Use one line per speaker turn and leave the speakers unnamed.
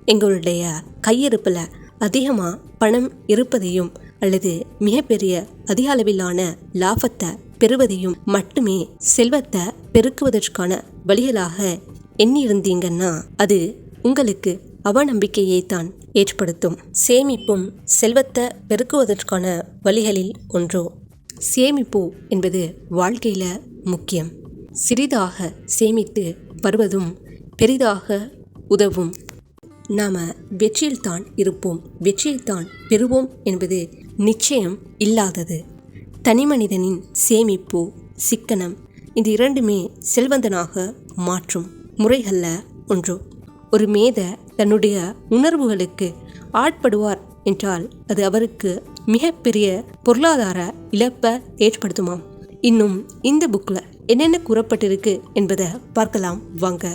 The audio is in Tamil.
எங்களுடைய கையிருப்பில் அதிகமாக பணம் இருப்பதையும் அல்லது மிகப்பெரிய அதிக அளவிலான லாபத்தை பெறுவதையும் மட்டுமே செல்வத்தை பெருக்குவதற்கான வழிகளாக எண்ணியிருந்தீங்கன்னா அது உங்களுக்கு அவநம்பிக்கையை தான் ஏற்படுத்தும். சேமிப்பும் செல்வத்தை பெருக்குவதற்கான வழிகளில் ஒன்றோ. சேமிப்பு என்பது வாழ்க்கையில் முக்கியம். சிறிதாக சேமித்து வருவதும் பெரிதாக உதவும். நாம் வெற்றியில்தான் இருப்போம், வெற்றியைத்தான் பெறுவோம் என்பது நிச்சயம் இல்லாதது. தனிமனிதனின் சேமிப்பு, சிக்கனம் இந்த இரண்டுமே செல்வந்தனாக மாற்றும் முறைகளில் ஒன்று. ஒரு மேத தன்னுடைய உணர்வுகளுக்கு ஆட்படுவார் என்றால் அது அவருக்கு மிகப்பெரிய பொருளாதார இழப்பை ஏற்படுத்துமாம். இன்னும் இந்த புக்கில் என்னென்ன கூறப்பட்டிருக்கு என்பதை பார்க்கலாம் வாங்க.